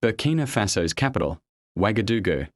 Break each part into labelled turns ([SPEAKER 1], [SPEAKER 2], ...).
[SPEAKER 1] Burkina Faso's capital, Ouagadougou,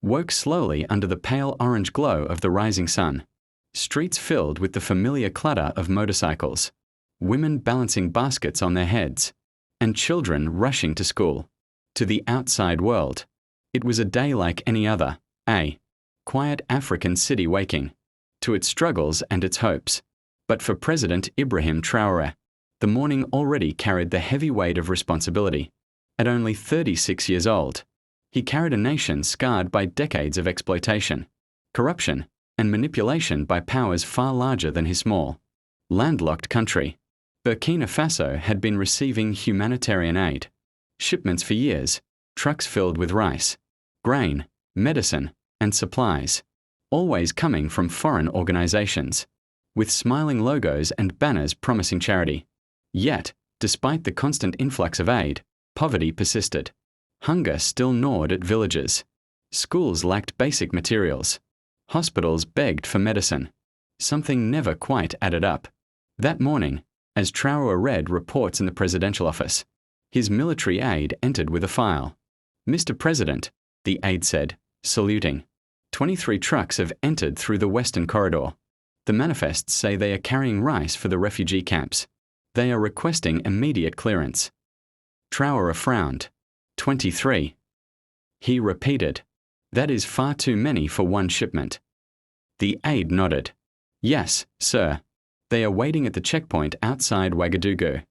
[SPEAKER 1] woke slowly under the pale orange glow of the rising sun. Streets filled with the familiar clatter of motorcycles, women balancing baskets on their heads, and children rushing to school. To the outside world, it was a day like any other, a quiet African city waking to its struggles and its hopes. But for President Ibrahim Traoré, the morning already carried the heavy weight of responsibility. At only 36 years old, he carried a nation scarred by decades of exploitation, corruption, and manipulation by powers far larger than his small, landlocked country. Burkina Faso had been receiving humanitarian aid, shipments for years, trucks filled with rice, grain, medicine, and supplies, always coming from foreign organizations, with smiling logos and banners promising charity. Yet, despite the constant influx of aid, poverty persisted. Hunger still gnawed at villages. Schools lacked basic materials. Hospitals begged for medicine. Something never quite added up. That morning, as Traoré read reports in the presidential office, his military aide entered with a file. "Mr. President," the aide said, saluting, 23 trucks have entered through the western corridor. The manifests say they are carrying rice for the refugee camps. They are requesting immediate clearance. Traoré frowned. 23. He repeated, "That is far too many for one shipment." The aide nodded. "Yes, sir. They are waiting at the checkpoint outside Ouagadougou."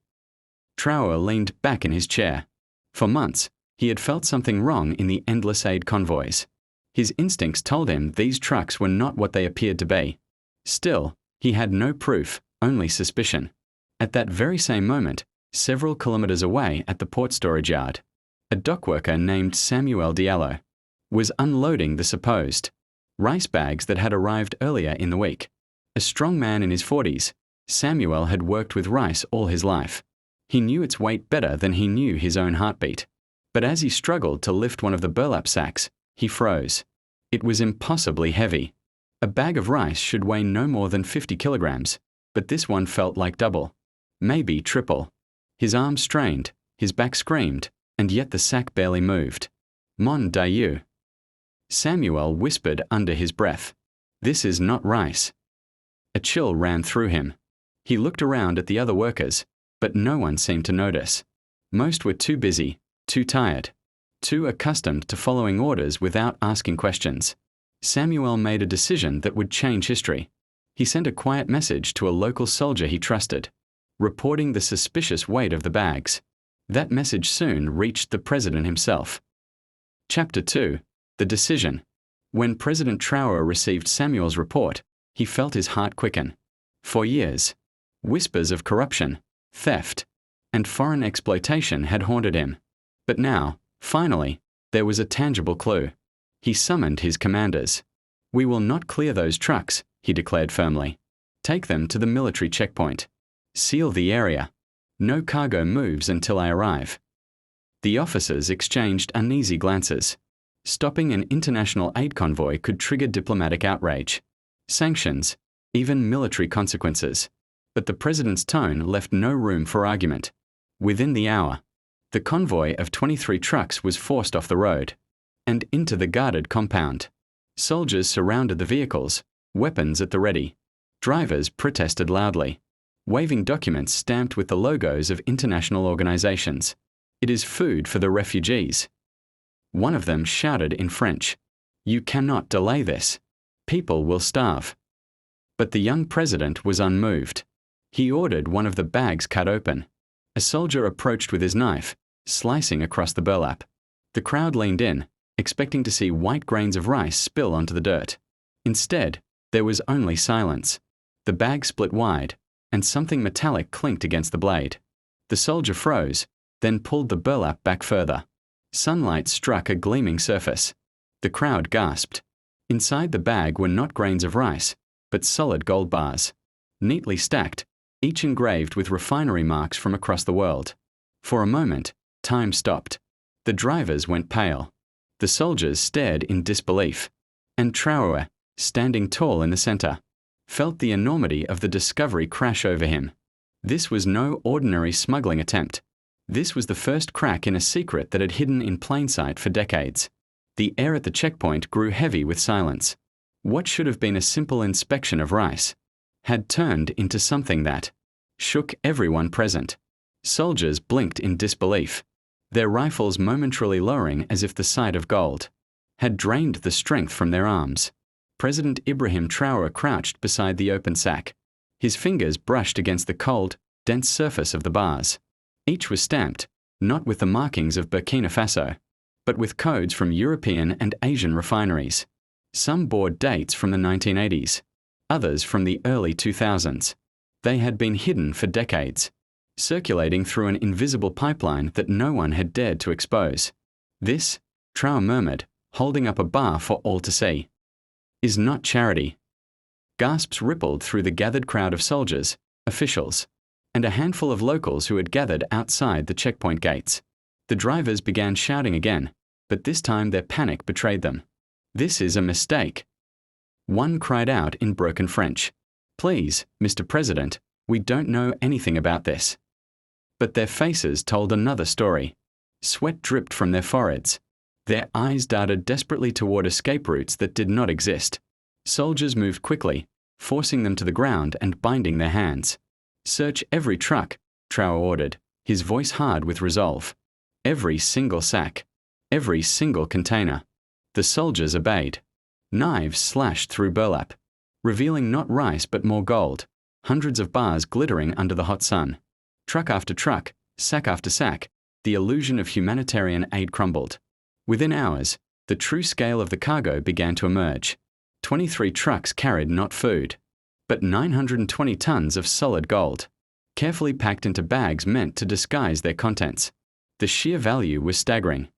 [SPEAKER 1] Traoré leaned back in his chair. For months, he had felt something wrong in the endless aid convoys. His instincts told him these trucks were not what they appeared to be. Still, he had no proof, only suspicion. At that very same moment, several kilometers away at the port storage yard, a dockworker named Samuel Diallo was unloading the supposed rice bags that had arrived earlier in the week. A strong man in his 40s, Samuel had worked with rice all his life. He knew its weight better than he knew his own heartbeat. But as he struggled to lift one of the burlap sacks, he froze. It was impossibly heavy. A bag of rice should weigh no more than 50 kilograms, but this one felt like double, maybe triple. His arms strained, his back screamed, and yet the sack barely moved. "Mon Dieu." Samuel whispered under his breath, "This is not rice." A chill ran through him. He looked around at the other workers, but no one seemed to notice. Most were too busy, too tired, too accustomed to following orders without asking questions. Samuel made a decision that would change history. He sent a quiet message to a local soldier he trusted, reporting the suspicious weight of the bags. That message soon reached the president himself. Chapter 2. The Decision. When President Traoré received Samuel's report, he felt his heart quicken. For years, whispers of corruption, theft, and foreign exploitation had haunted him. But now, finally, there was a tangible clue. He summoned his commanders. "We will not clear those trucks," he declared firmly. "Take them to the military checkpoint. Seal the area. No cargo moves until I arrive." The officers exchanged uneasy glances. Stopping an international aid convoy could trigger diplomatic outrage, sanctions, even military consequences. But the president's tone left no room for argument. Within the hour, the convoy of 23 trucks was forced off the road and into the guarded compound. Soldiers surrounded the vehicles, weapons at the ready. Drivers protested loudly, waving documents stamped with the logos of international organizations. "It is food for the refugees." One of them shouted in French, "You cannot delay this. People will starve." But the young president was unmoved. He ordered one of the bags cut open. A soldier approached with his knife, slicing across the burlap. The crowd leaned in, expecting to see white grains of rice spill onto the dirt. Instead, there was only silence. The bag split wide, and something metallic clinked against the blade. The soldier froze, then pulled the burlap back further. Sunlight struck a gleaming surface. The crowd gasped. Inside the bag were not grains of rice, but solid gold bars, neatly stacked, each engraved with refinery marks from across the world. For a moment, time stopped. The drivers went pale. The soldiers stared in disbelief. And Traoré, standing tall in the center, felt the enormity of the discovery crash over him. This was no ordinary smuggling attempt. This was the first crack in a secret that had hidden in plain sight for decades. The air at the checkpoint grew heavy with silence. What should have been a simple inspection of rice had turned into something that shook everyone present. Soldiers blinked in disbelief, their rifles momentarily lowering as if the sight of gold had drained the strength from their arms. President Ibrahim Traoré crouched beside the open sack. His fingers brushed against the cold, dense surface of the bars. Each was stamped, not with the markings of Burkina Faso, but with codes from European and Asian refineries. Some bore dates from the 1980s, others from the early 2000s. They had been hidden for decades, circulating through an invisible pipeline that no one had dared to expose. This, Traoré murmured, holding up a bar for all to see, is not charity. Gasps rippled through the gathered crowd of soldiers, officials, and a handful of locals who had gathered outside the checkpoint gates. The drivers began shouting again, but this time their panic betrayed them. "This is a mistake." One cried out in broken French, "Please, Mr. President, we don't know anything about this." But their faces told another story. Sweat dripped from their foreheads. Their eyes darted desperately toward escape routes that did not exist. Soldiers moved quickly, forcing them to the ground and binding their hands. "Search every truck," Traoré ordered, his voice hard with resolve. "Every single sack. Every single container." The soldiers obeyed. Knives slashed through burlap, revealing not rice but more gold, hundreds of bars glittering under the hot sun. Truck after truck, sack after sack, the illusion of humanitarian aid crumbled. Within hours, the true scale of the cargo began to emerge. 23 trucks carried not food, but 920 tons of solid gold, carefully packed into bags meant to disguise their contents. The sheer value was staggering.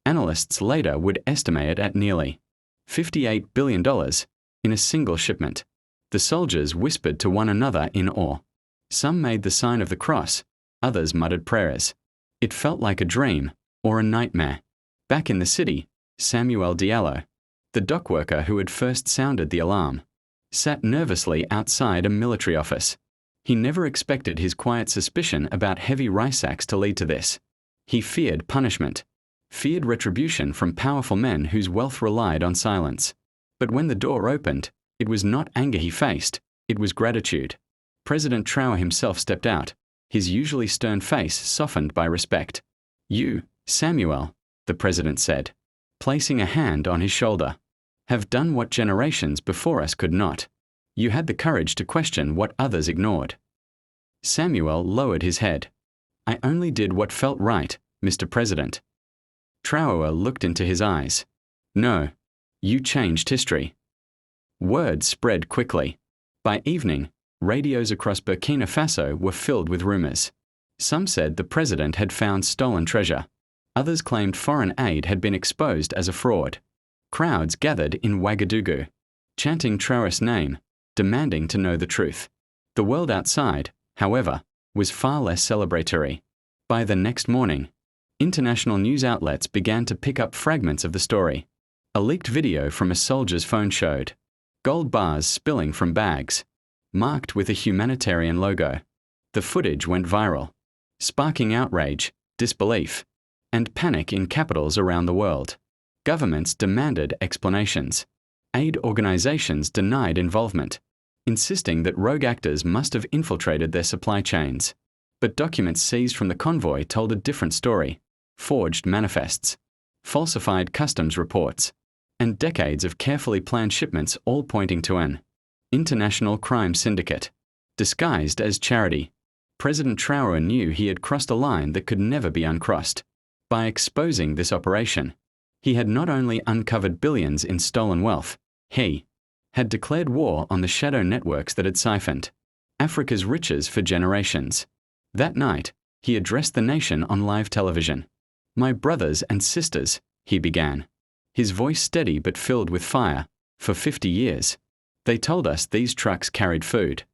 [SPEAKER 1] Analysts later would estimate it at nearly $58 billion in a single shipment. The soldiers whispered to one another in awe. Some made the sign of the cross, others muttered prayers. It felt like a dream or a nightmare. Back in the city, Samuel Diallo, the dock worker who had first sounded the alarm, sat nervously outside a military office. He never expected his quiet suspicion about heavy rice sacks to lead to this. He feared punishment, feared retribution from powerful men whose wealth relied on silence. But when the door opened, it was not anger he faced, it was gratitude. President Traoré himself stepped out, his usually stern face softened by respect. "You, Samuel," the president said, placing a hand on his shoulder, "have done what generations before us could not. You had the courage to question what others ignored." Samuel lowered his head. "I only did what felt right, Mr. President." Traoré looked into his eyes. "No, you changed history." Word spread quickly. By evening, radios across Burkina Faso were filled with rumors. Some said the president had found stolen treasure. Others claimed foreign aid had been exposed as a fraud. Crowds gathered in Ouagadougou, chanting Traoré's name, demanding to know the truth. The world outside, however, was far less celebratory. By the next morning, international news outlets began to pick up fragments of the story. A leaked video from a soldier's phone showed gold bars spilling from bags, marked with a humanitarian logo. The footage went viral, sparking outrage, disbelief, and panic in capitals around the world. Governments demanded explanations. Aid organizations denied involvement, insisting that rogue actors must have infiltrated their supply chains. But documents seized from the convoy told a different story: forged manifests, falsified customs reports, and decades of carefully planned shipments, all pointing to an international crime syndicate. Disguised as charity, President Traoré knew he had crossed a line that could never be uncrossed. By exposing this operation, he had not only uncovered billions in stolen wealth, he had declared war on the shadow networks that had siphoned Africa's riches for generations. That night, he addressed the nation on live television. "My brothers and sisters," he began, his voice steady but filled with fire, "for 50 years. They told us these trucks carried food.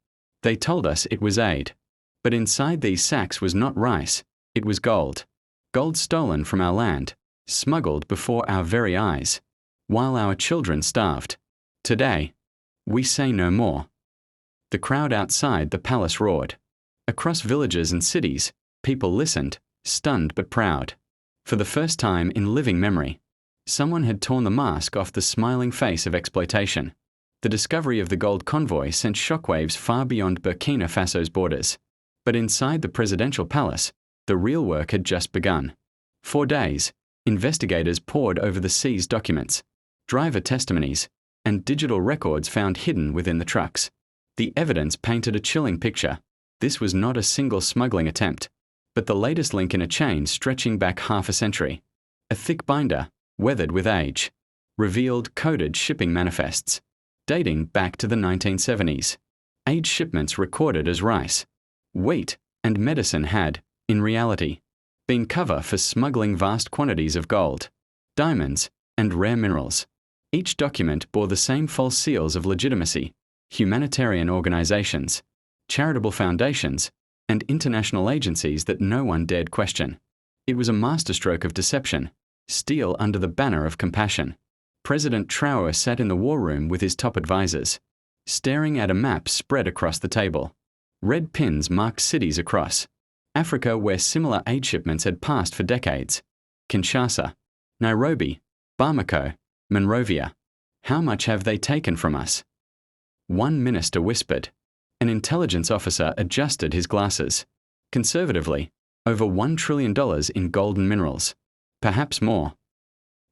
[SPEAKER 1] They told us it was aid. But inside these sacks was not rice, it was gold. Gold stolen from our land, smuggled before our very eyes, while our children starved. Today, we say no more." The crowd outside the palace roared. Across villages and cities, people listened, stunned but proud. For the first time in living memory, someone had torn the mask off the smiling face of exploitation. The discovery of the gold convoy sent shockwaves far beyond Burkina Faso's borders. But inside the presidential palace, the real work had just begun. For days, investigators pored over the seized documents, driver testimonies, and digital records found hidden within the trucks. The evidence painted a chilling picture. This was not a single smuggling attempt, but the latest link in a chain stretching back half a century. A thick binder, weathered with age, revealed coded shipping manifests, dating back to the 1970s. Age shipments recorded as rice, wheat, and medicine had, in reality, been cover for smuggling vast quantities of gold, diamonds, and rare minerals. Each document bore the same false seals of legitimacy: humanitarian organizations, charitable foundations, and international agencies that no one dared question. It was a masterstroke of deception, steel under the banner of compassion. President Traoré sat in the war room with his top advisors, staring at a map spread across the table. Red pins marked cities across Africa where similar aid shipments had passed for decades: Kinshasa, Nairobi, Bamako, Monrovia. How much have they taken from us? One minister whispered. An intelligence officer adjusted his glasses. Conservatively, over $1 trillion in gold and minerals. Perhaps more.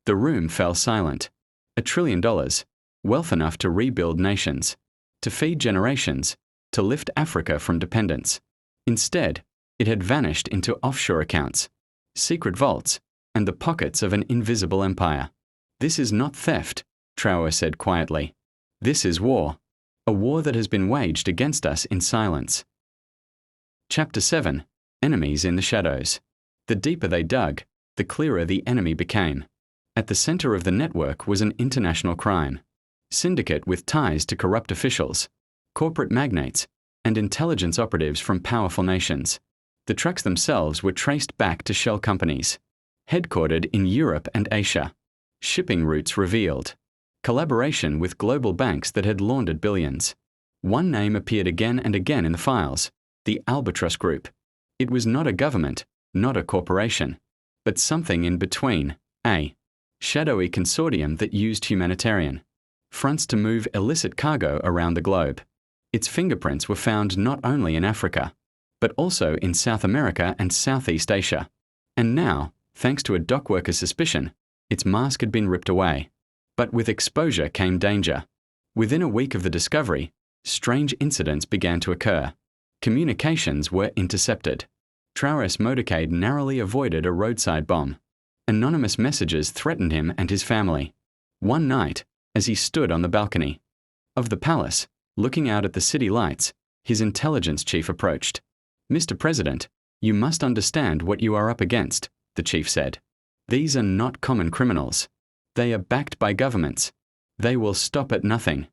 [SPEAKER 1] The room fell silent. $1 trillion, wealth enough to rebuild nations, to feed generations, to lift Africa from dependence. Instead, it had vanished into offshore accounts, secret vaults, and the pockets of an invisible empire. This is not theft, Traoré said quietly. This is war. A war that has been waged against us in silence. Chapter 7. Enemies in the Shadows. The deeper they dug, the clearer the enemy became. At the center of the network was an international crime syndicate with ties to corrupt officials, corporate magnates, and intelligence operatives from powerful nations. The trucks themselves were traced back to shell companies, headquartered in Europe and Asia. Shipping routes revealed. Collaboration with global banks that had laundered billions. One name appeared again and again in the files: the Albatross Group. It was not a government, not a corporation, but something in between: a shadowy consortium that used humanitarian fronts to move illicit cargo around the globe. Its fingerprints were found not only in Africa, but also in South America and Southeast Asia. And now, thanks to a dockworker's suspicion, its mask had been ripped away. But with exposure came danger. Within a week of the discovery, strange incidents began to occur. Communications were intercepted. Traoré's motorcade narrowly avoided a roadside bomb. Anonymous messages threatened him and his family. One night, as he stood on the balcony of the palace, looking out at the city lights, his intelligence chief approached. "Mr. President, you must understand what you are up against," the chief said. "These are not common criminals. They are backed by governments. They will stop at nothing."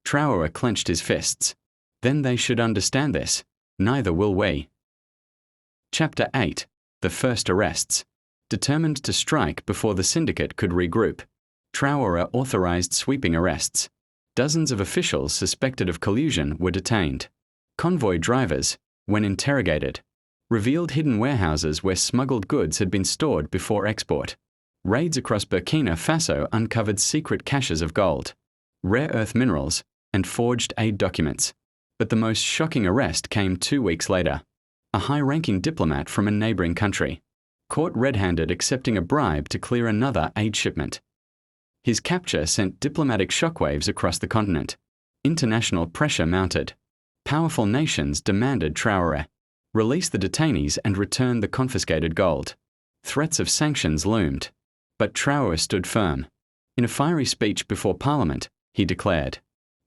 [SPEAKER 1] Traoré clenched his fists. "Then they should understand this. Neither will we." Chapter 8. The First Arrests. Determined to strike before the syndicate could regroup, Traoré authorized sweeping arrests. Dozens of officials suspected of collusion were detained. Convoy drivers, when interrogated, revealed hidden warehouses where smuggled goods had been stored before export. Raids across Burkina Faso uncovered secret caches of gold, rare earth minerals, and forged aid documents. But the most shocking arrest came 2 weeks later. A high-ranking diplomat from a neighboring country, caught red-handed accepting a bribe to clear another aid shipment. His capture sent diplomatic shockwaves across the continent. International pressure mounted. Powerful nations demanded Traoré release the detainees and return the confiscated gold. Threats of sanctions loomed. But Traoré stood firm. In a fiery speech before Parliament, he declared,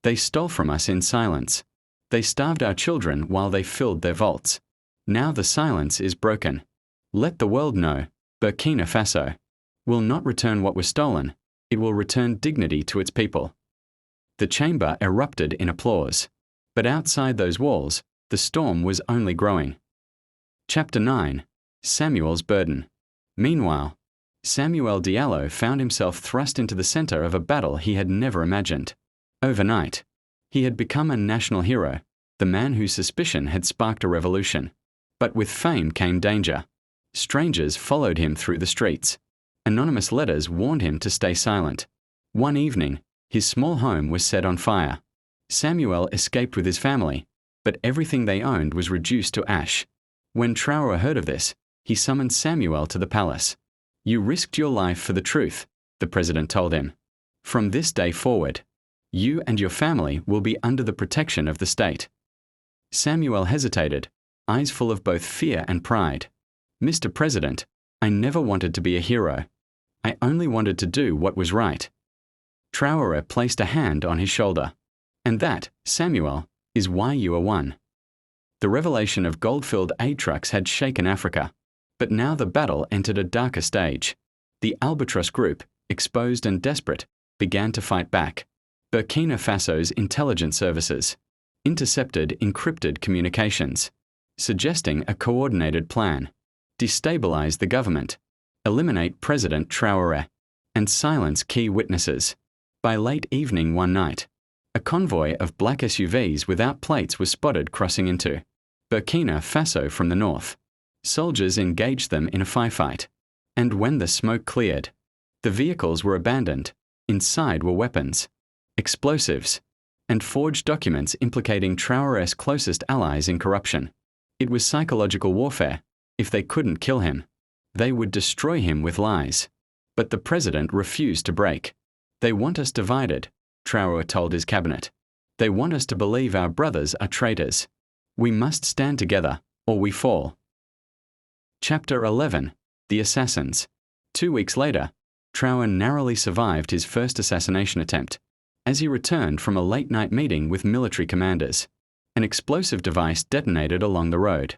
[SPEAKER 1] "They stole from us in silence. They starved our children while they filled their vaults. Now the silence is broken. Let the world know, Burkina Faso will not return what was stolen. It will return dignity to its people." The chamber erupted in applause. But outside those walls, the storm was only growing. Chapter 9. Samuel's Burden. Meanwhile, Samuel Diallo found himself thrust into the center of a battle he had never imagined. Overnight, he had become a national hero, the man whose suspicion had sparked a revolution. But with fame came danger. Strangers followed him through the streets. Anonymous letters warned him to stay silent. One evening, his small home was set on fire. Samuel escaped with his family, but everything they owned was reduced to ash. When Traoré heard of this, he summoned Samuel to the palace. "You risked your life for the truth," the president told him. "From this day forward, you and your family will be under the protection of the state." Samuel hesitated, eyes full of both fear and pride. "Mr. President, I never wanted to be a hero. I only wanted to do what was right." Traoré placed a hand on his shoulder. "And that, Samuel, is why you are one." The revelation of gold-filled aid trucks had shaken Africa. But now the battle entered a darker stage. The Albatross Group, exposed and desperate, began to fight back. Burkina Faso's intelligence services intercepted encrypted communications, suggesting a coordinated plan: destabilize the government, eliminate President Traoré, and silence key witnesses. By late evening one night, a convoy of black SUVs without plates was spotted crossing into Burkina Faso from the north. Soldiers engaged them in a firefight, and when the smoke cleared, the vehicles were abandoned. Inside were weapons, explosives, and forged documents implicating Traoré's closest allies in corruption. It was psychological warfare. If they couldn't kill him, they would destroy him with lies. But the president refused to break. "They want us divided," Traoré told his cabinet. "They want us to believe our brothers are traitors. We must stand together, or we fall." Chapter 11. The Assassins. 2 weeks later, Traoré narrowly survived his first assassination attempt. As he returned from a late-night meeting with military commanders, an explosive device detonated along the road.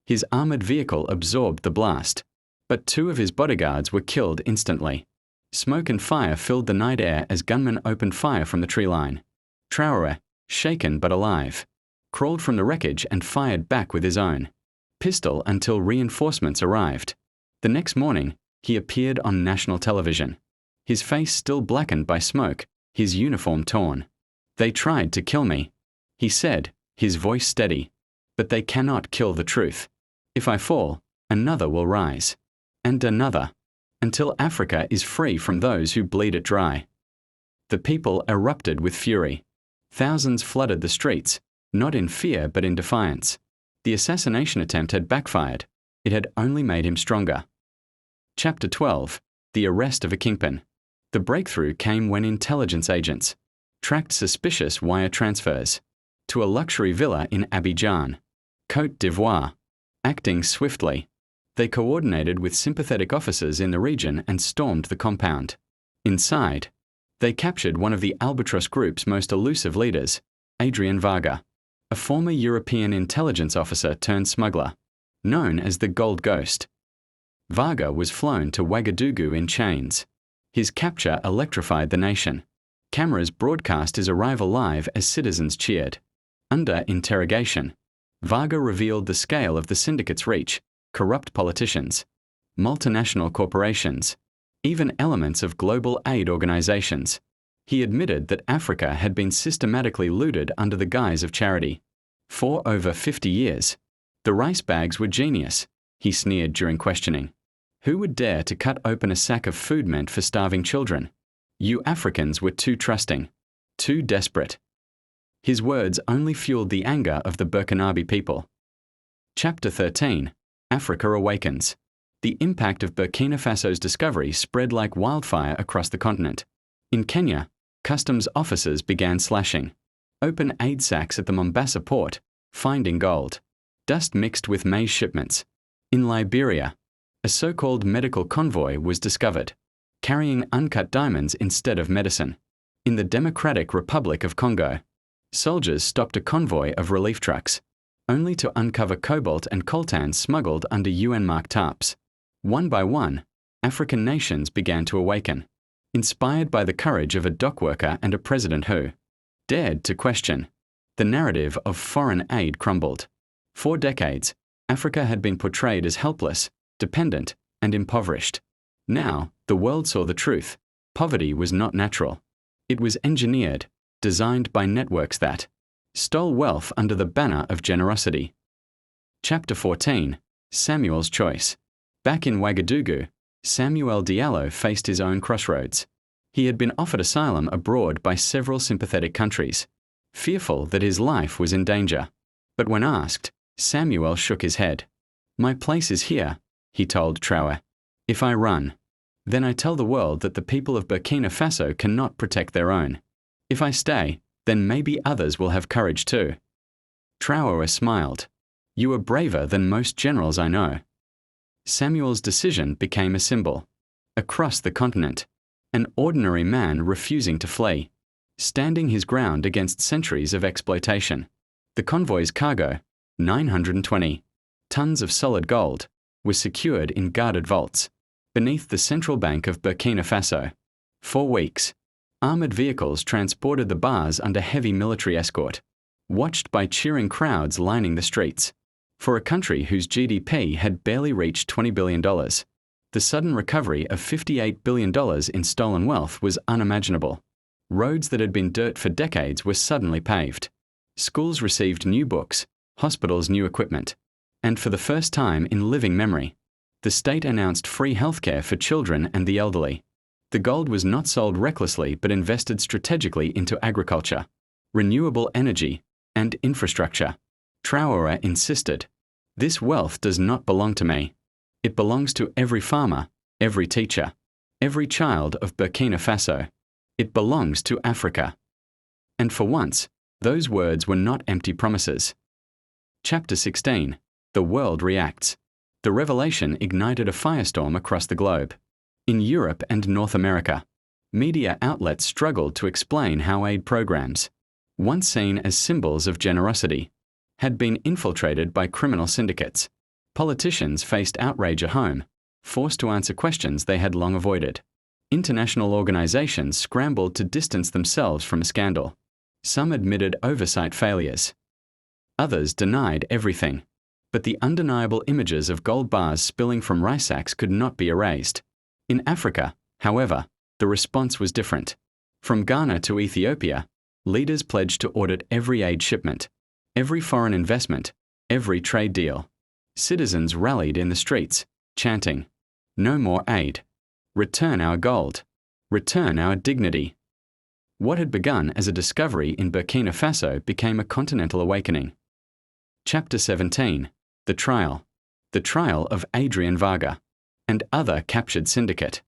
[SPEAKER 1] His armored vehicle absorbed the blast, but 2 of his bodyguards were killed instantly. Smoke and fire filled the night air as gunmen opened fire from the tree line. Traoré, shaken but alive, crawled from the wreckage and fired back with his own pistol until reinforcements arrived. The next morning, he appeared on national television, his face still blackened by smoke, his uniform torn. "They tried to kill me," he said, his voice steady, "but they cannot kill the truth. If I fall, another will rise, and another, until Africa is free from those who bleed it dry." The people erupted with fury. Thousands flooded the streets, not in fear but in defiance. The assassination attempt had backfired. It had only made him stronger. Chapter 12. The Arrest of a Kingpin. The breakthrough came when intelligence agents tracked suspicious wire transfers to a luxury villa in Abidjan, Côte d'Ivoire. Acting swiftly, they coordinated with sympathetic officers in the region and stormed the compound. Inside, they captured one of the Albatross Group's most elusive leaders, Adrien Varga, a former European intelligence officer turned smuggler, known as the Gold Ghost. Varga was flown to Ouagadougou in chains. His capture electrified the nation. Cameras broadcast his arrival live as citizens cheered. Under interrogation, Varga revealed the scale of the syndicate's reach: corrupt politicians, multinational corporations, even elements of global aid organizations. He admitted that Africa had been systematically looted under the guise of charity. For over 50 years, the rice bags were genius, he sneered during questioning. Who would dare to cut open a sack of food meant for starving children? You Africans were too trusting, too desperate. His words only fueled the anger of the Burkinabe people. Chapter 13. Africa Awakens. The impact of Burkina Faso's discovery spread like wildfire across the continent. In Kenya, customs officers began slashing open aid sacks at the Mombasa port, finding gold. Dust mixed with maize shipments. In Liberia, a so-called medical convoy was discovered, carrying uncut diamonds instead of medicine. In the Democratic Republic of Congo, soldiers stopped a convoy of relief trucks, only to uncover cobalt and coltan smuggled under UN-marked tarps. One by one, African nations began to awaken, inspired by the courage of a dock worker and a president who dared to question. The narrative of foreign aid crumbled. For decades, Africa had been portrayed as helpless, dependent, and impoverished. Now, the world saw the truth. Poverty was not natural. It was engineered, designed by networks that stole wealth under the banner of generosity. Chapter 14. Samuel's Choice. Back in Ouagadougou, Samuel Diallo faced his own crossroads. He had been offered asylum abroad by several sympathetic countries, fearful that his life was in danger. But when asked, Samuel shook his head. "My place is here," he told Traoré. "If I run, then I tell the world that the people of Burkina Faso cannot protect their own. If I stay, then maybe others will have courage too." Traoré smiled. "You are braver than most generals I know." Samuel's decision became a symbol. Across the continent, an ordinary man refusing to flee, standing his ground against centuries of exploitation. The convoy's cargo, 920 tons of solid gold, was secured in guarded vaults beneath the central bank of Burkina Faso. For weeks, armored vehicles transported the bars under heavy military escort, watched by cheering crowds lining the streets. For a country whose GDP had barely reached $20 billion, the sudden recovery of $58 billion in stolen wealth was unimaginable. Roads that had been dirt for decades were suddenly paved. Schools received new books, hospitals new equipment, and for the first time in living memory, the state announced free healthcare for children and the elderly. The gold was not sold recklessly but invested strategically into agriculture, renewable energy, and infrastructure. Traoré insisted, "This wealth does not belong to me. It belongs to every farmer, every teacher, every child of Burkina Faso. It belongs to Africa." And for once, those words were not empty promises. Chapter 16. The World Reacts. The revelation ignited a firestorm across the globe. In Europe and North America, media outlets struggled to explain how aid programs, once seen as symbols of generosity, had been infiltrated by criminal syndicates. Politicians faced outrage at home, forced to answer questions they had long avoided. International organizations scrambled to distance themselves from a scandal. Some admitted oversight failures. Others denied everything. But the undeniable images of gold bars spilling from rice sacks could not be erased. In Africa, however, the response was different. From Ghana to Ethiopia, leaders pledged to audit every aid shipment, every foreign investment, every trade deal. Citizens rallied in the streets, chanting, "No more aid. Return our gold. Return our dignity." What had begun as a discovery in Burkina Faso became a continental awakening. Chapter 17. The Trial. The trial of Adrian Varga and other captured syndicate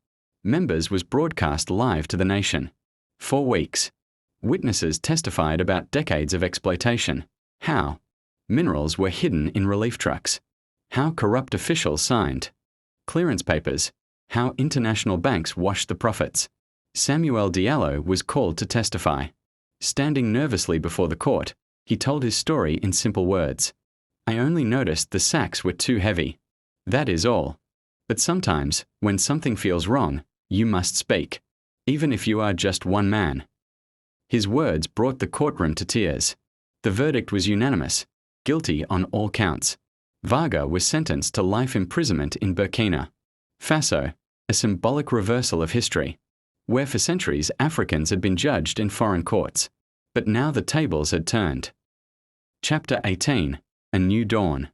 [SPEAKER 1] members was broadcast live to the nation. For weeks, witnesses testified about decades of exploitation, how minerals were hidden in relief trucks, how corrupt officials signed clearance papers, how international banks washed the profits. Samuel Diallo was called to testify. Standing nervously before the court, he told his story in simple words. "I only noticed the sacks were too heavy. That is all. But sometimes, when something feels wrong, you must speak, even if you are just one man." His words brought the courtroom to tears. The verdict was unanimous, guilty on all counts. Varga was sentenced to life imprisonment in Burkina Faso, a symbolic reversal of history, where for centuries Africans had been judged in foreign courts. But now the tables had turned. Chapter 18. A New Dawn.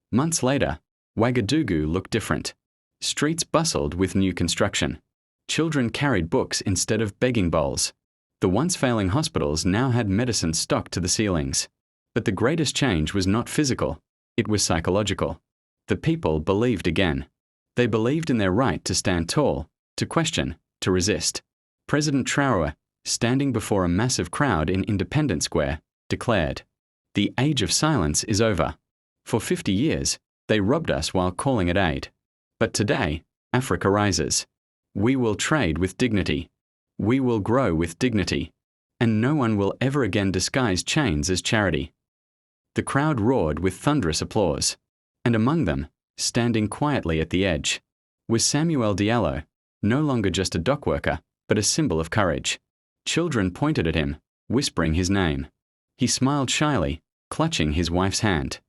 [SPEAKER 1] Months later, Ouagadougou looked different. Streets bustled with new construction. Children carried books instead of begging bowls. The once failing hospitals now had medicine stocked to the ceilings. But the greatest change was not physical, it was psychological. The people believed again. They believed in their right to stand tall, to question, to resist. President Traoré, standing before a massive crowd in Independence Square, declared, "The age of silence is over. For 50 years, they robbed us while calling it aid. But today, Africa rises. We will trade with dignity. We will grow with dignity. And no one will ever again disguise chains as charity." The crowd roared with thunderous applause. And among them, standing quietly at the edge, was Samuel Diallo, no longer just a dock worker, but a symbol of courage. Children pointed at him, whispering his name. He smiled shyly, clutching his wife's hand.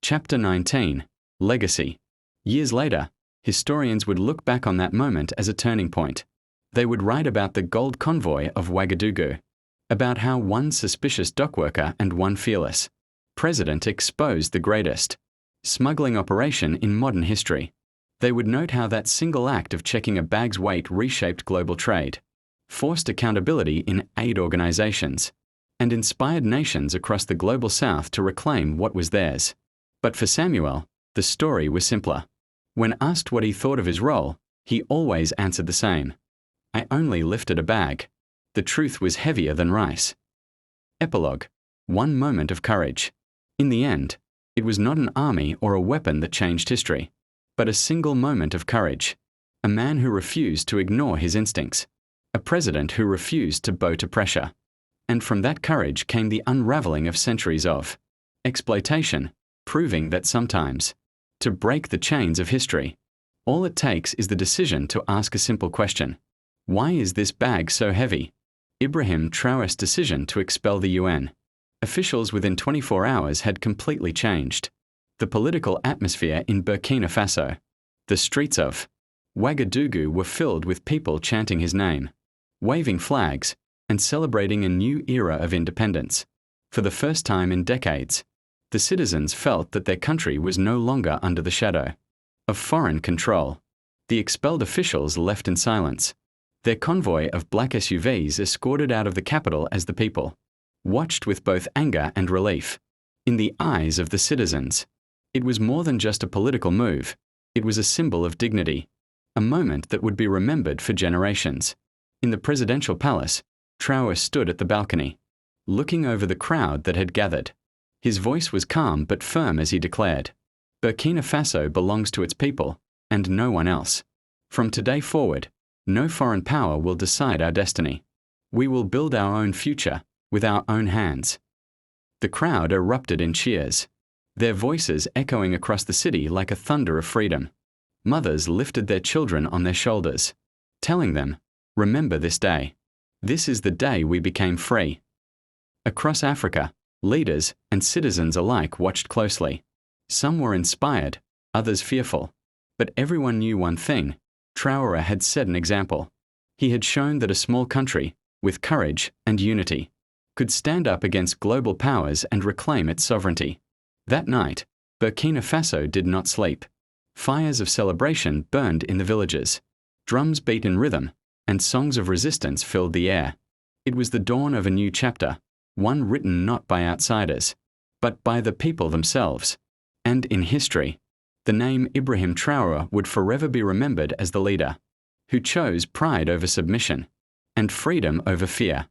[SPEAKER 1] Chapter 19. Legacy. Years later, historians would look back on that moment as a turning point. They would write about the gold convoy of Ouagadougou, about how one suspicious dockworker and one fearless president exposed the greatest smuggling operation in modern history. They would note how that single act of checking a bag's weight reshaped global trade, forced accountability in aid organizations, and inspired nations across the global south to reclaim what was theirs. But for Samuel, the story was simpler. When asked what he thought of his role, he always answered the same. I only lifted a bag. The truth was heavier than rice. Epilogue. One moment of courage. In the end, it was not an army or a weapon that changed history, but a single moment of courage. A man who refused to ignore his instincts. A president who refused to bow to pressure. And from that courage came the unraveling of centuries of exploitation, proving that sometimes, to break the chains of history, all it takes is the decision to ask a simple question. Why is this bag so heavy? Ibrahim Traoré's decision to expel the UN. Officials within 24 hours had completely changed. The political atmosphere in Burkina Faso. The streets of Ouagadougou were filled with people chanting his name, waving flags, and celebrating a new era of independence. For the first time in decades, the citizens felt that their country was no longer under the shadow of foreign control. The expelled officials left in silence. Their convoy of black SUVs escorted out of the capital as the people watched with both anger and relief. In the eyes of the citizens, it was more than just a political move. It was a symbol of dignity, a moment that would be remembered for generations. In the presidential palace, Traoré stood at the balcony, looking over the crowd that had gathered. His voice was calm but firm as he declared, Burkina Faso belongs to its people, and no one else. From today forward, no foreign power will decide our destiny. We will build our own future with our own hands. The crowd erupted in cheers, their voices echoing across the city like a thunder of freedom. Mothers lifted their children on their shoulders, telling them, remember this day. This is the day we became free. Across Africa, leaders and citizens alike watched closely. Some were inspired, others fearful. But everyone knew one thing. Traoré had set an example. He had shown that a small country, with courage and unity, could stand up against global powers and reclaim its sovereignty. That night, Burkina Faso did not sleep. Fires of celebration burned in the villages. Drums beat in rhythm, and songs of resistance filled the air. It was the dawn of a new chapter, one written not by outsiders, but by the people themselves. And in history, the name Ibrahim Traoré would forever be remembered as the leader who chose pride over submission and freedom over fear.